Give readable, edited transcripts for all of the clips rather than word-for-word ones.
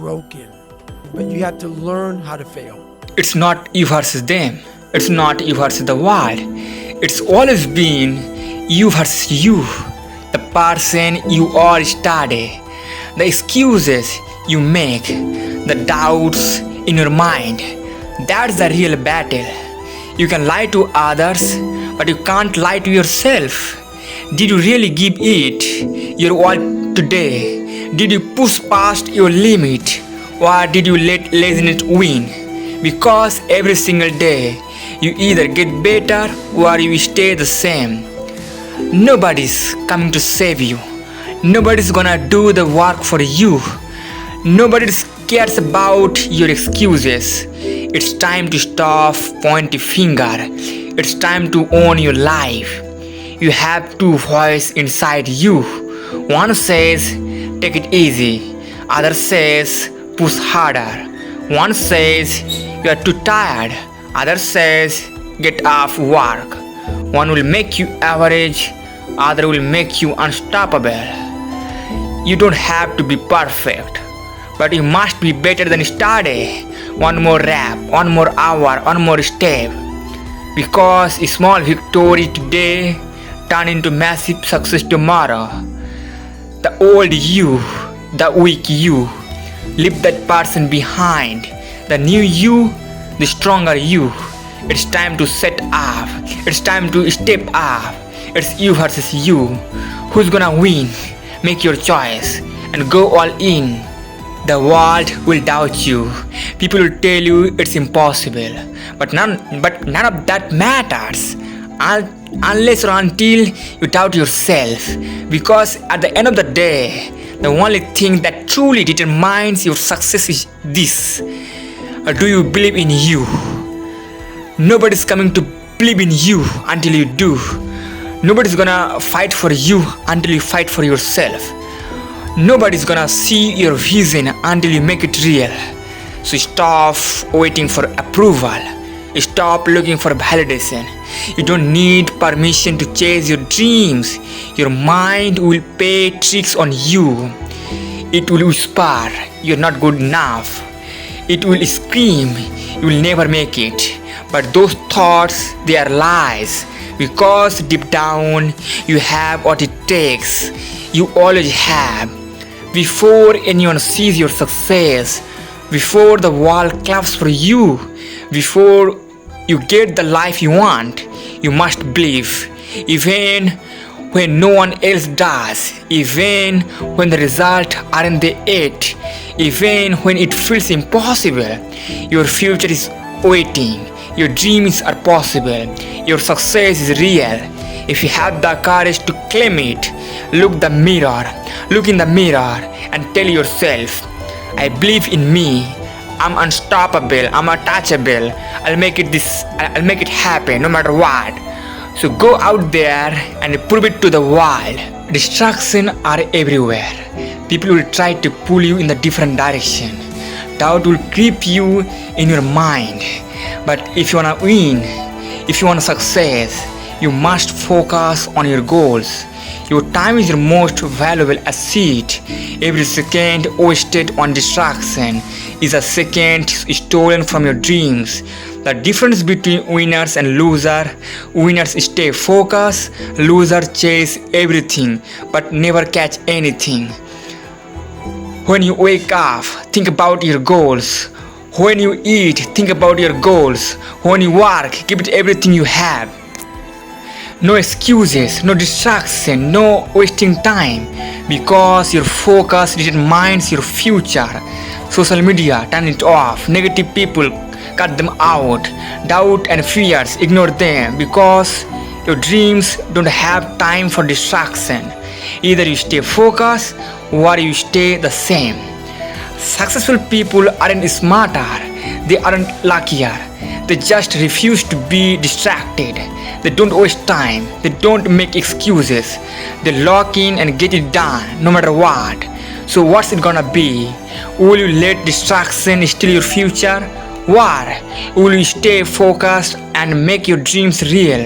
broken, but you have to learn how to fail. It's not you versus them. It's not you versus the world. It's always been you versus you. The person you are yesterday. The excuses you make. The doubts in your mind. That's the real battle. You can lie to others, but you can't lie to yourself. Did you really give it your all today? Did you push past your limit? Or did you let laziness win? Because every single day you either get better or you stay the same. Nobody's coming to save you. Nobody's gonna do the work for you. Nobody cares about your excuses. It's time to stop pointing finger. It's time to own your life. You have two voices inside you. One says, take it easy. Other says, push harder. One says, you are too tired. Other says, get off work. One will make you average. Other will make you unstoppable. You don't have to be perfect, but you must be better than yesterday. One more rap, one more hour, one more step. Because a small victory today turn into massive success tomorrow. The old you, the weak you, leave that person behind. The new you, the stronger you. It's time to set up. It's time to step up. It's you versus you. Who's gonna win? Make your choice and go all in. The world will doubt you. People will tell you it's impossible. But none of that matters. Unless or until you doubt yourself. Because at the end of the day, the only thing that truly determines your success is this. Do you believe in you? Nobody's coming to believe in you until you do. Nobody's gonna fight for you until you fight for yourself. Nobody's gonna see your vision until you make it real. So stop waiting for approval. Stop looking for validation. You don't need permission to chase your dreams. Your mind will play tricks on you. It will whisper, you're not good enough. It will scream, you will never make it. But those thoughts, they are lies. Because deep down, you have what it takes. You always have. Before anyone sees your success, before the world claps for you, before you get the life you want, you must believe. Even when no one else does, even when the results aren't there yet, even when it feels impossible, your future is waiting. Your dreams are possible. Your success is real. If you have the courage to claim it, look in the mirror and tell yourself, I believe in me. I'm unstoppable. I'm untouchable. I'll make it happen no matter what. So go out there and prove it to the world. Distractions are everywhere. People will try to pull you in the different direction. Doubt will creep you in your mind. But if you wanna win, if you want success, you must focus on your goals. Your time is your most valuable asset. Every second wasted on distraction is a second stolen from your dreams. The difference between winners and losers: winners stay focused, losers chase everything but never catch anything. When you wake up, think about your goals. When you eat, think about your goals. When you work, give it everything you have. No excuses, no distraction, no wasting time, because your focus determines your future. Social media, turn it off. Negative people, cut them out. Doubt and fears, ignore them, because your dreams don't have time for distraction. Either you stay focused or you stay the same. Successful people aren't smarter, they aren't luckier. They just refuse to be distracted. They don't waste time. They don't make excuses. They lock in and get it done no matter what. So what's it gonna be? Will you let distraction steal your future? Or will you stay focused and make your dreams real?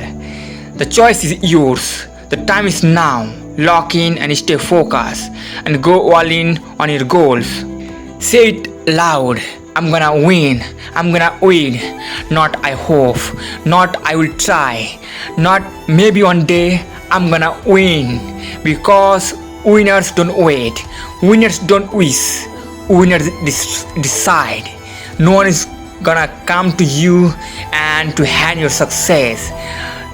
The choice is yours. The time is now. Lock in and stay focused and go all in on your goals. Say it loud. I'm gonna win. I'm gonna win. Not I hope. Not I will try. Not maybe one day I'm gonna win. Because winners don't wait. Winners don't wish. Winners decide. No one is gonna come to you and to hand your success.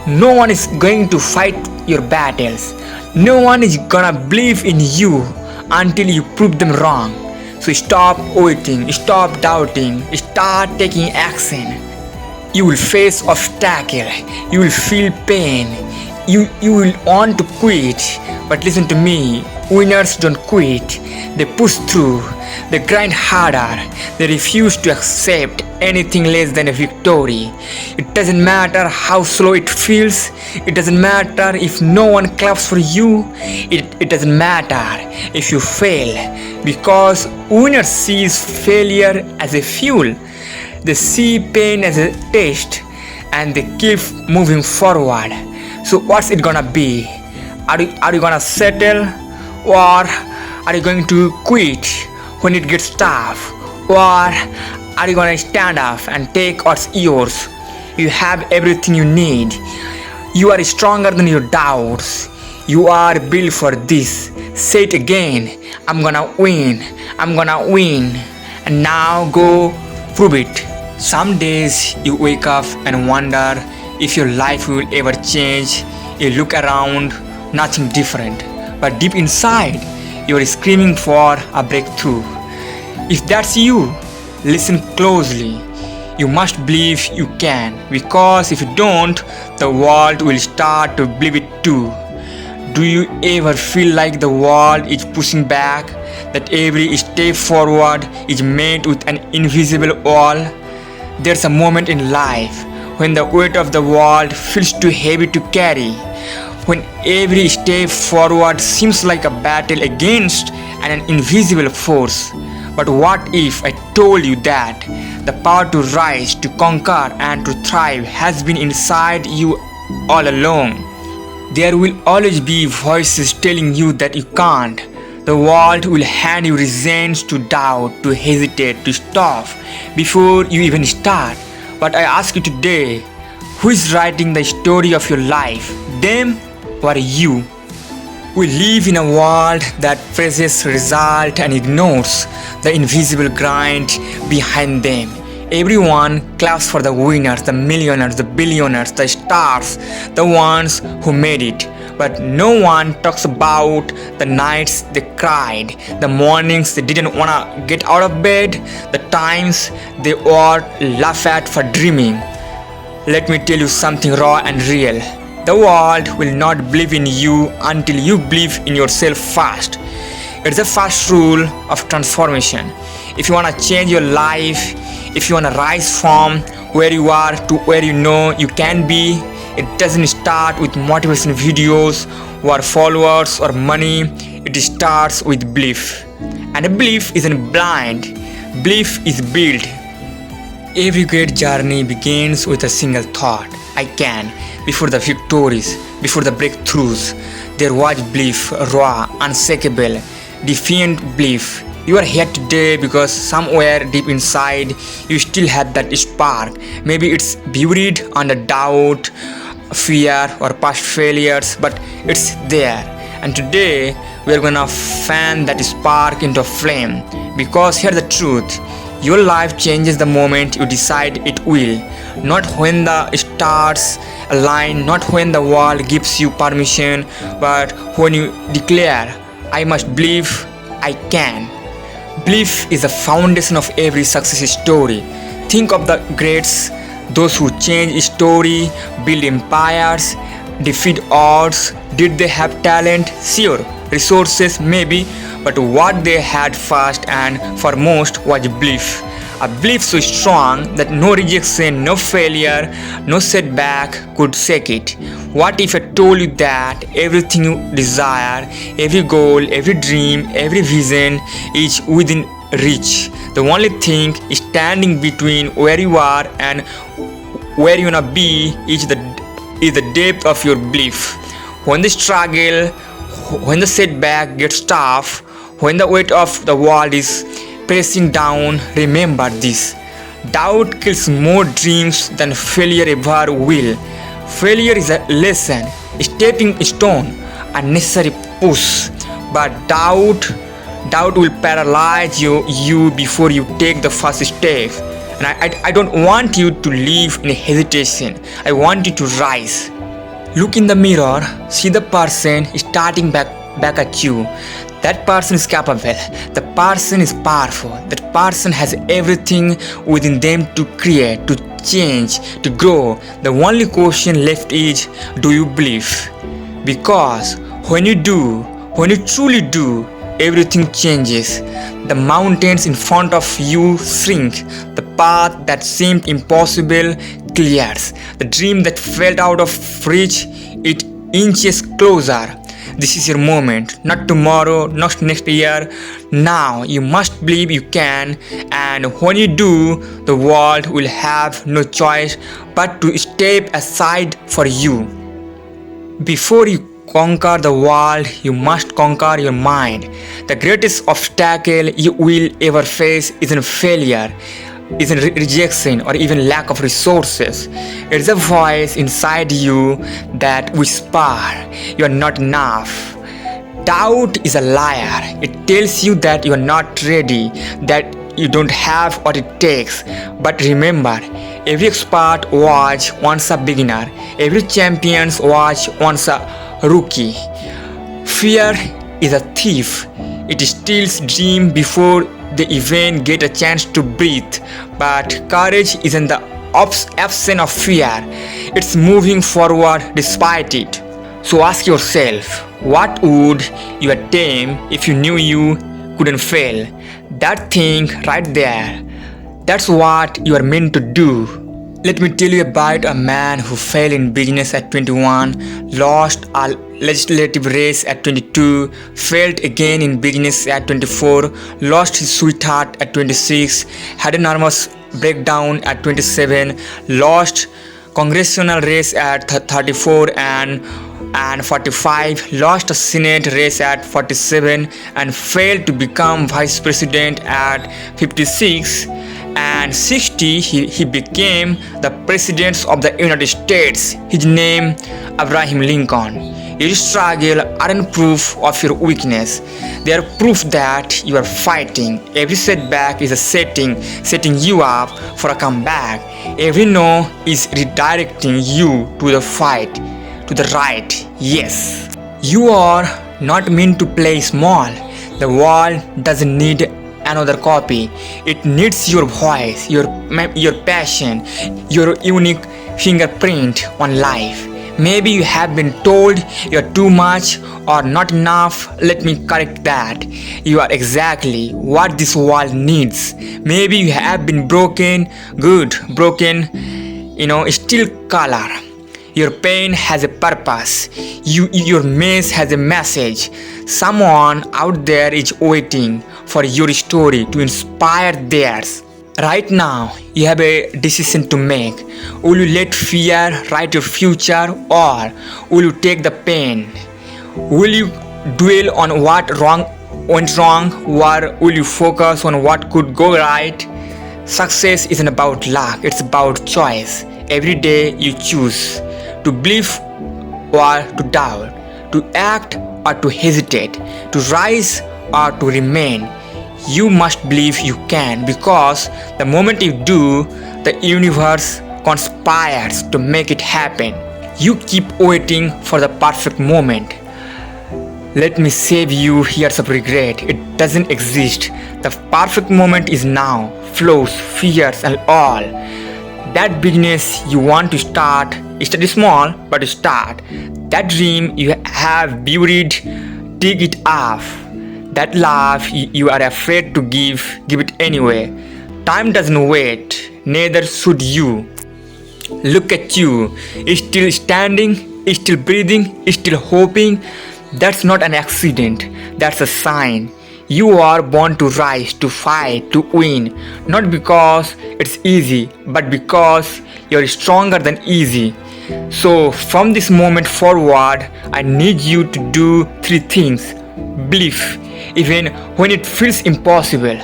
No one is going to fight your battles. No one is gonna believe in you until you prove them wrong. So stop waiting, stop doubting, start taking action. You will face obstacle, you will feel pain, you will want to quit. But listen to me, winners don't quit. They push through, they grind harder, they refuse to accept anything less than a victory. It doesn't matter how slow it feels, it doesn't matter if no one claps for you, it doesn't matter if you fail, because winners sees failure as a fuel. They see pain as a test and they keep moving forward. So what's it gonna be? Are you gonna settle, or are you going to quit when it gets tough? Or are you gonna stand up and take what's yours? You have everything you need. You are stronger than your doubts. You are built for this. Say it again. I'm gonna win. I'm gonna win. And now go prove it. Some days you wake up and wonder if your life will ever change. You look around, nothing different. But deep inside, you are screaming for a breakthrough. If that's you, listen closely. You must believe you can, because if you don't, the world will start to believe it too. Do you ever feel like the world is pushing back? That every step forward is met with an invisible wall? There's a moment in life when the weight of the world feels too heavy to carry, when every step forward seems like a battle against an invisible force. But what if I told you that the power to rise, to conquer and to thrive has been inside you all along? There will always be voices telling you that you can't. The world will hand you reasons to doubt, to hesitate, to stop before you even start. But I ask you today, who is writing the story of your life? Them or you? We live in a world that praises result and ignores the invisible grind behind them. Everyone claps for the winners, the millionaires, the billionaires, the stars, the ones who made it. But no one talks about the nights they cried, the mornings they didn't wanna get out of bed, the times they were laughed at for dreaming. Let me tell you something raw and real. The world will not believe in you until you believe in yourself first. It's the first rule of transformation. If you wanna change your life, if you wanna rise from where you are to where you know you can be, it doesn't start with motivation videos or followers or money. It starts with belief. And a belief isn't blind. Belief is built. Every great journey begins with a single thought. I can. Before the victories, before the breakthroughs, there was belief, raw, unshakable, defiant belief. You are here today because somewhere deep inside you still have that spark. Maybe it's buried under doubt, fear or past failures, but it's there. And today we are gonna fan that spark into a flame, because here's the truth. Your life changes the moment you decide it will. Not when the stars align, not when the world gives you permission, but when you declare, I must believe I can. Belief is the foundation of every success story. Think of the greats, those who change story, build empires, defeat odds. Did they have talent? Sure. Resources? Maybe. But what they had first and foremost was belief. A belief so strong that no rejection, no failure, no setback could shake it. What if I told you that everything you desire, every goal, every dream, every vision is within reach? The only thing standing between where you are and where you wanna be is the depth of your belief. When the struggle, when the setback gets tough, when the weight of the world is pressing down. Remember this. Doubt kills more dreams than failure ever will. Failure is a lesson, a stepping stone, a necessary push. But doubt will paralyze you before you take the first step. And I don't want you to live in hesitation. I want you to rise. Look in the mirror, see the person starting back at you. That person is capable. The person is powerful. That person has everything within them to create, to change, to grow. The only question left is, do you believe? Because when you truly do, everything changes. The mountains in front of you shrink. The path that seemed impossible clears. The dream that felt out of reach, it inches closer. This is your moment, not tomorrow, not next year. Now you must believe you can, and when you do, the world will have no choice but to step aside for you. Before you conquer the world, you must conquer your mind. The greatest obstacle you will ever face isn't failure, isn't rejection, or even lack of resources. It's a voice inside you that whispers, "You are not enough." Doubt is a liar. It tells you that you are not ready, that you don't have what it takes. But remember, every expert was once a beginner. Every champion was once a rookie. Fear is a thief. It steals dreams before they even get a chance to breathe. But courage isn't the absence of fear. It's moving forward despite it. So ask yourself, what would you attempt if you knew you couldn't fail? That thing right there, that's what you are meant to do. Let me tell you about a man who failed in business at 21, lost a legislative race at 22, failed again in business at 24, lost his sweetheart at 26, had a nervous breakdown at 27, lost congressional race at 34 and 45, lost a Senate race at 47 and failed to become vice president at 56. And 60, he became the president of the United States. His name, Abraham Lincoln. Your struggle aren't proof of your weakness. They are proof that you are fighting. Every setback is a setting you up for a comeback. Every no is redirecting you to the fight, to the right. Yes. You are not meant to play small. The world doesn't need another copy. It needs your voice, your passion, your unique fingerprint on life. Maybe you have been told you're too much or not enough. Let me correct that. You are exactly what this world needs. Maybe you have been broken, still color. Your pain has a purpose. Your mess has a message. Someone out there is waiting for your story to inspire theirs. Right now, you have a decision to make. Will you let fear write your future, or will you take the pain? Will you dwell on what went wrong, or will you focus on what could go right? Success isn't about luck, it's about choice. Every day you choose to believe or to doubt, to act or to hesitate, to rise or to remain. You must believe you can, because the moment you do, the universe conspires to make it happen. You keep waiting for the perfect moment. Let me save you years of regret. It doesn't exist. The perfect moment is now. Flaws, fears and all. That business you want to start small, but start. That dream you have buried, dig it up. That love you are afraid to give it anyway. Time doesn't wait, neither should you. Look at you, still standing, still breathing, still hoping. That's not an accident, that's a sign. You are born to rise, to fight, to win. Not because it's easy, but because you're stronger than easy. So from this moment forward, I need you to do 3 things. Believe, even when it feels impossible.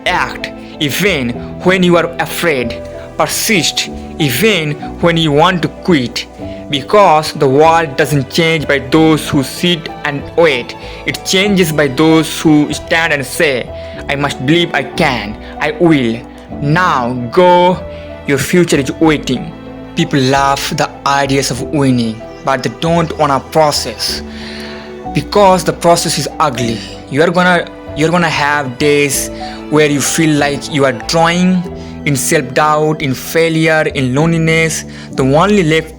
Act even when you are afraid. Persist even when you want to quit. Because the world doesn't change by those who sit and wait. It changes by those who stand and say, I must believe I can, I will. Now go, your future is waiting. People love the ideas of winning, but they don't want a process. Because the process is ugly. You're gonna have days where you feel like you are drawing in self-doubt, in failure, in loneliness. The only left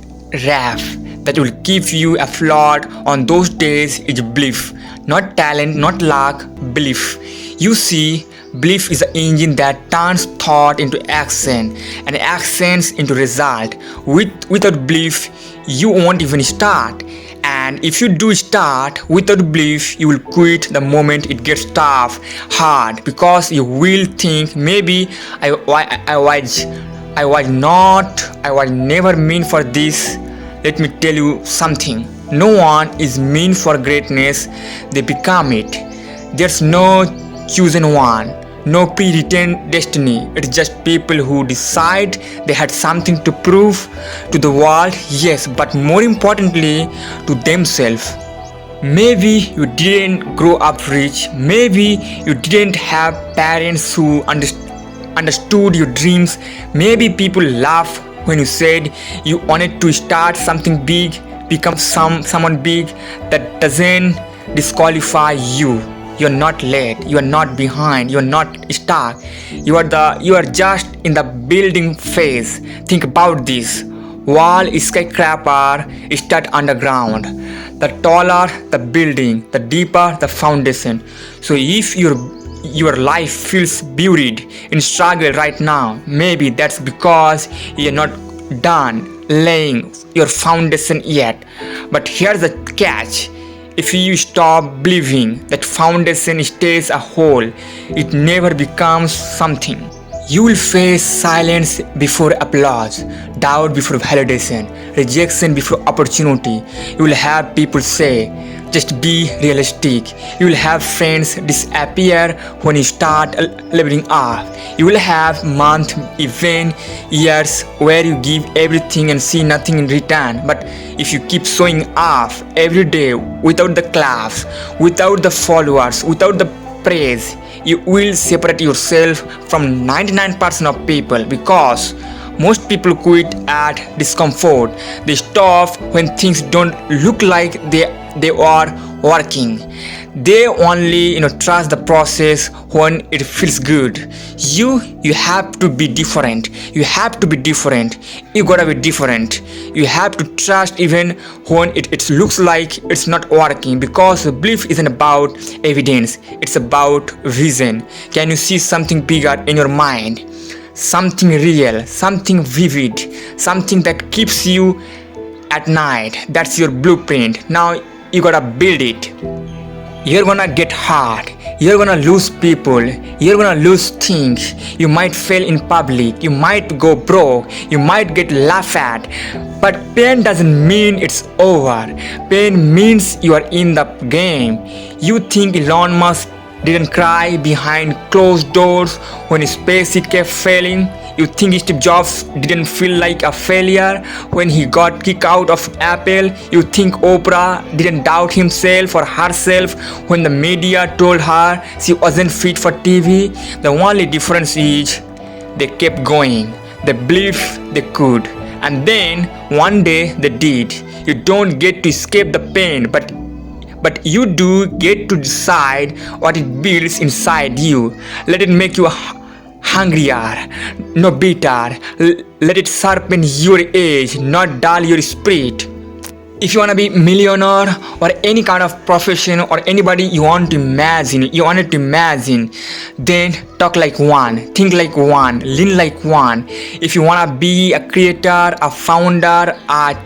raft that will keep you afloat on those days is belief. Not talent, not luck, belief. You see, belief is the engine that turns thought into action and actions into result. Without belief, you won't even start. And if you do start without belief, you will quit the moment it gets tough, hard, because you will think maybe I was never meant for this. Let me tell you something. No one is meant for greatness, they become it. There's no chosen one, no pre-written destiny. It's just people who decide they had something to prove to the world, yes, but more importantly, to themselves. Maybe you didn't grow up rich, maybe you didn't have parents who understood your dreams, maybe people laughed when you said you wanted to start something big, become someone big. That doesn't disqualify you. You're not late, you are not behind, you're not stuck. You are just in the building phase. Think about this. Wall skyscraper start underground. The taller the building, the deeper the foundation. So if your life feels buried in struggle right now, maybe that's because you're not done laying your foundation yet. But here's the catch. If you stop believing, that foundation stays a hole. It never becomes something. You will face silence before applause, doubt before validation, rejection before opportunity. You will have people say, just be realistic. You will have friends disappear when you start leveling up. You will have months, even years where you give everything and see nothing in return. But if you keep showing up every day without the claps, without the followers, without the praise, you will separate yourself from 99% of people, because most people quit at discomfort. They stop when things don't look like they are working. They only trust the process when it feels good. You have to be different. You have to be different. You gotta be different. You have to trust even when it looks like it's not working, because belief isn't about evidence, it's about vision. Can you see something bigger in your mind? Something real, something vivid, something that keeps you at night. That's your blueprint. Now you gotta build it. You're gonna get hurt. You're gonna lose people. You're gonna lose things. You might fail in public. You might go broke. You might get laughed at. But pain doesn't mean it's over. Pain means you are in the game. You think Elon Musk didn't cry behind closed doors when his SpaceX kept failing? You think Steve Jobs didn't feel like a failure when he got kicked out of Apple? You think Oprah didn't doubt himself or herself when the media told her she wasn't fit for TV? The only difference is they kept going. They believed they could. And then one day they did. You don't get to escape the pain, but you do get to decide what it builds inside you. Let it make you hungrier, no bitter. Let it sharpen your edge, not dull your spirit. If you want to be millionaire or any kind of profession or anybody you want to imagine, then talk like one, think like one, lean like one. If you want to be a creator, a founder, and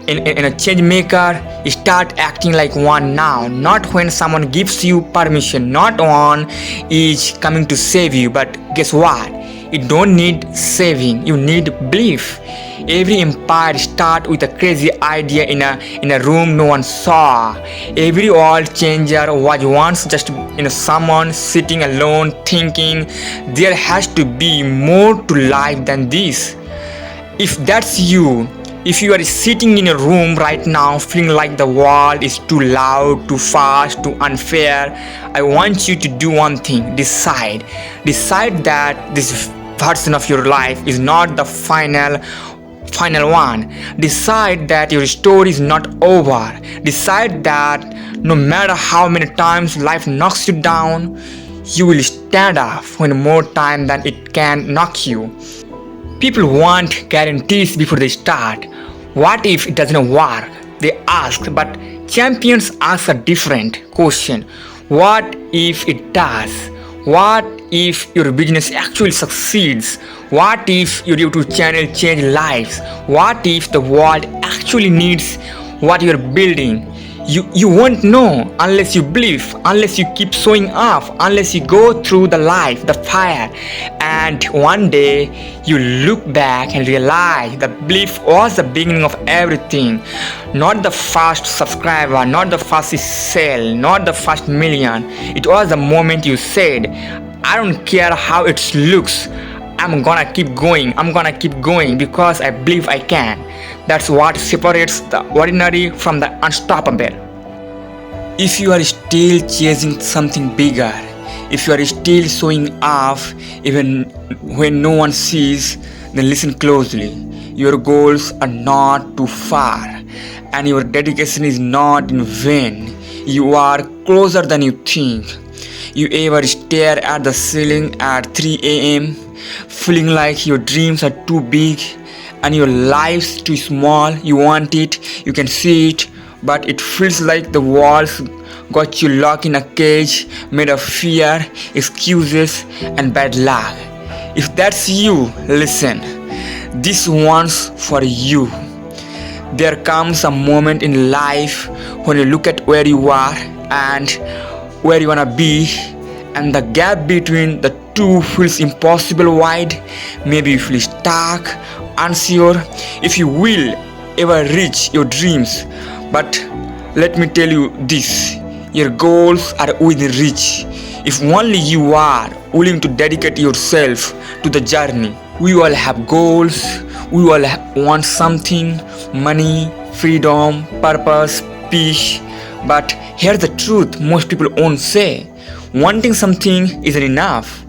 a change maker, start acting like one now. Not when someone gives you permission. Not one is coming to save you. But guess what? You don't need saving. You need belief. Every empire starts with a crazy idea in a room no one saw. Every world changer was once just someone sitting alone thinking there has to be more to life than this. If that's you, if you are sitting in a room right now feeling like the world is too loud, too fast, too unfair, I want you to do one thing. Decide. Decide that this version of your life is not the final one. Decide that your story is not over. Decide that no matter how many times life knocks you down, you will stand up when more time than it can knock you. People want guarantees before they start. What if it doesn't work? They ask, but champions ask a different question. What if it does? What if your business actually succeeds? What if your YouTube channel change lives? What if the world actually needs what you're building? You won't know unless you believe, unless you keep showing up, unless you go through the life, the fire, and one day you look back and realize the belief was the beginning of everything. Not the first subscriber, not the first sale, not the first million. It was the moment you said, I don't care how it looks, I'm gonna keep going because I believe I can. That's what separates the ordinary from the unstoppable. If you are still chasing something bigger, if you are still showing off even when no one sees, then listen closely. Your goals are not too far, and your dedication is not in vain. You are closer than you think. You ever stare at the ceiling at 3 a.m., feeling like your dreams are too big and your life's too small? You want it, you can see it, but it feels like the walls got you locked in a cage made of fear, excuses, and bad luck. If that's you, listen. This one's for you. There comes a moment in life when you look at where you are and where you wanna be, and the gap between the two feels impossible wide. Maybe you feel stuck, unsure if you will ever reach your dreams. But let me tell you this, your goals are within reach if only you are willing to dedicate yourself to the journey. We all have goals, we all want something, money, freedom, purpose, peace. But here's the truth most people won't say. Wanting something isn't enough.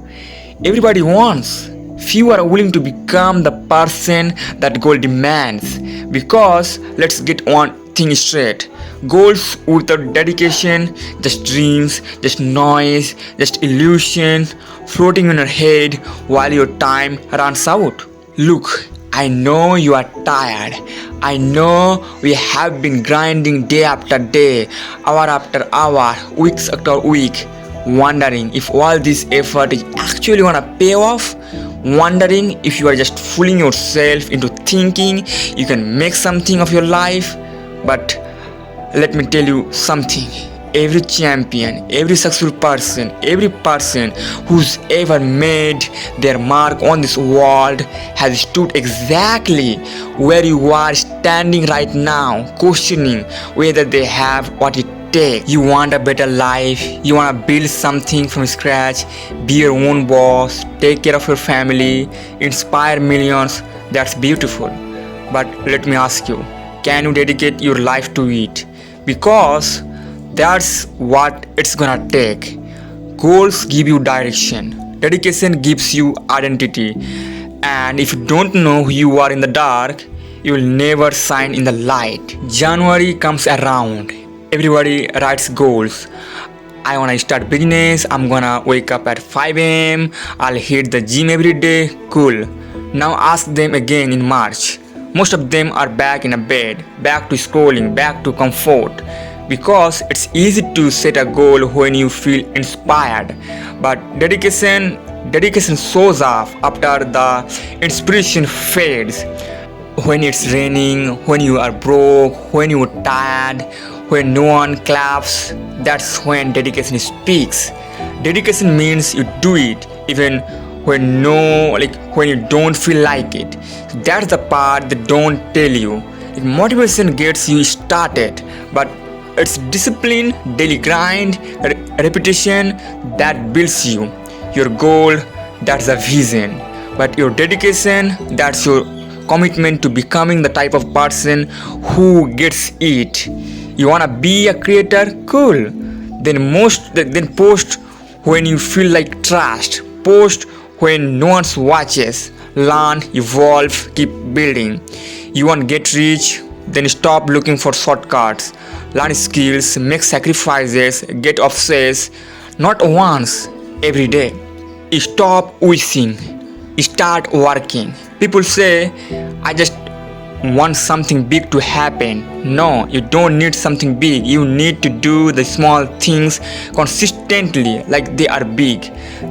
Everybody wants. Few are willing to become the person that goal demands. Because let's get one thing straight. Goals without dedication, just dreams, just noise, just illusion, floating in your head while your time runs out. Look, I know you are tired. I know we have been grinding day after day, hour after hour, weeks after week, wondering if all this effort is actually gonna pay off, wondering if you are just fooling yourself into thinking you can make something of your life. But let me tell you something. Every champion, every successful person, every person who's ever made their mark on this world has stood exactly where you are standing right now, questioning whether they have what it takes. You want a better life, you want to build something from scratch, be your own boss, take care of your family, inspire millions. That's beautiful. But let me ask you, can you dedicate your life to it? Because that's what it's gonna take. Goals give you direction, dedication gives you identity, and if you don't know who you are in the dark, you will never shine in the light. January comes around, everybody writes goals. I wanna start business, I'm gonna wake up at 5 a.m, I'll hit the gym every day. Cool. Now ask them again in March. Most of them are back in a bed, back to scrolling, back to comfort. Because it's easy to set a goal when you feel inspired, but dedication shows up after the inspiration fades. When it's raining, when you are broke, when you're tired, when no one claps, that's when dedication speaks. Dedication means you do it even when you don't feel like it. That's the part they don't tell you. Like, motivation gets you started, but it's discipline, daily grind, repetition that builds you. Your goal, that's a vision, but your dedication, that's your commitment to becoming the type of person who gets it. You wanna be a creator? Cool. Then post when you feel like trash. Post when no one watches. Learn, evolve, keep building. You want to get rich? Then stop looking for shortcuts. Learn skills, make sacrifices, get obsessed. Not once, every day. Stop wishing. Start working. People say, I just want something big to happen. No, you don't need something big. You need to do the small things consistently like they are big.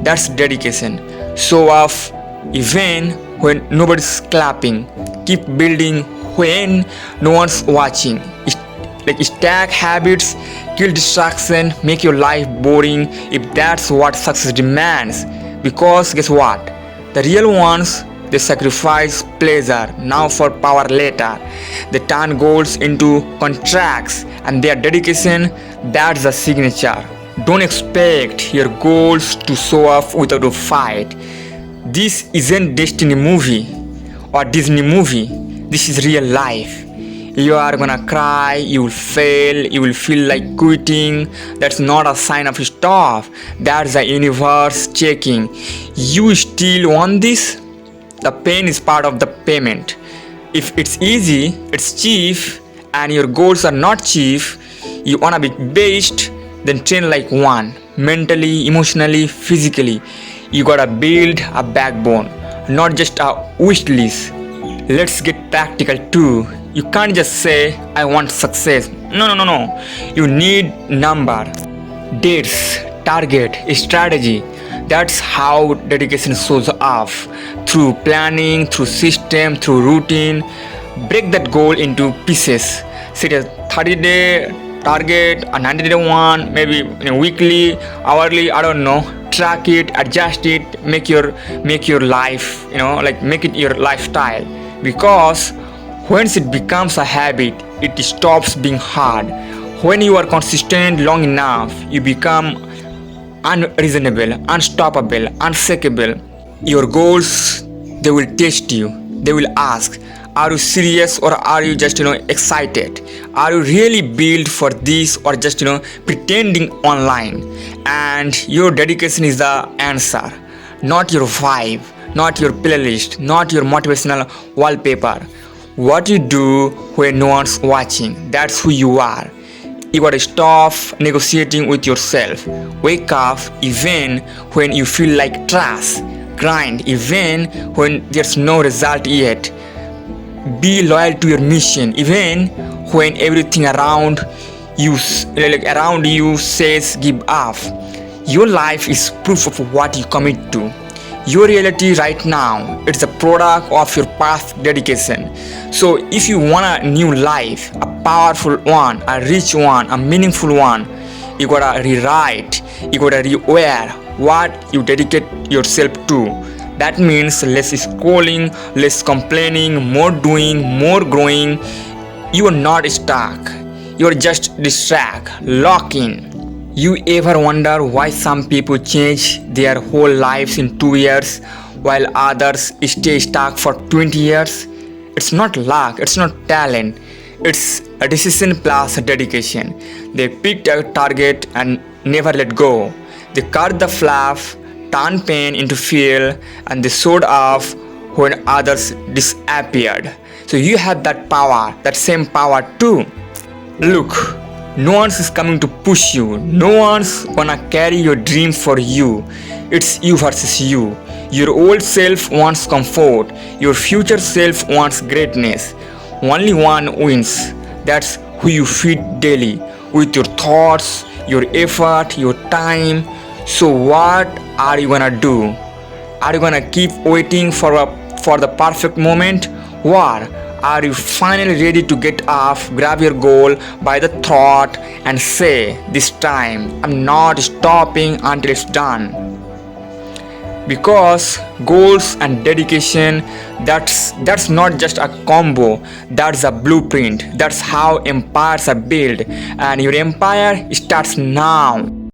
That's dedication. Show off even when nobody's clapping. Keep building when no one's watching. Stack habits, kill distraction, make your life boring if that's what success demands. Because guess what? The real ones, they sacrifice pleasure now for power later. They turn goals into contracts, and their dedication, that's the signature. Don't expect your goals to show off without a fight. This isn't Destiny movie or Disney movie. This is real life. You are gonna cry, you will fail, you will feel like quitting. That's not a sign of stop. That's the universe checking. You still want this? The pain is part of the payment. If it's easy, it's cheap, and your goals are not cheap, you wanna be best, then train like one. Mentally, emotionally, physically. You gotta build a backbone, not just a wish list. Let's get practical too. You can't just say, I want success. No. You need number, dates, target, strategy. That's how dedication shows up. Through planning, through system, through routine. Break that goal into pieces. Set a 30-day target, a 90-day one, maybe weekly, hourly, I don't know. Track it, adjust it, make your life, make it your lifestyle. Because once it becomes a habit, it stops being hard. When you are consistent long enough, you become unreasonable, unstoppable, unshakable. Your goals, they will test you. They will ask, are you serious or are you just excited? Are you really built for this or just pretending online? And your dedication is the answer, not your vibe, not your playlist, not your motivational wallpaper. What you do when no one's watching, that's who you are. You gotta stop negotiating with yourself. Wake up even when you feel like trash. Grind even when there's no result yet. Be loyal to your mission even when everything around you says give up. Your life is proof of what you commit to. Your reality right now, it's a product of your past dedication. So if you want a new life, a powerful one, a rich one, a meaningful one, you gotta rewrite, you gotta rewire what you dedicate yourself to. That means less scrolling, less complaining, more doing, more growing. You are not stuck. You are just distracted, lock in. You ever wonder why some people change their whole lives in 2 years while others stay stuck for 20 years? It's not luck, it's not talent, it's a decision plus dedication. They picked a target and never let go. They cut the fluff, turned pain into fuel, and they showed off when others disappeared. So you have that power, that same power too. Look, no one is coming to push you. No one's gonna carry your dream for you. It's you versus you. Your old self wants comfort. Your future self wants greatness. Only one wins. That's who you feed daily with your thoughts, your effort, your time. So what are you gonna do? Are you gonna keep waiting for the perfect moment? Or are you finally ready to get up, grab your goal by the throat and say, this time I'm not stopping until it's done? because goals and dedication, that's not just a combo, that's a blueprint. That's how empires are built, and your empire starts now.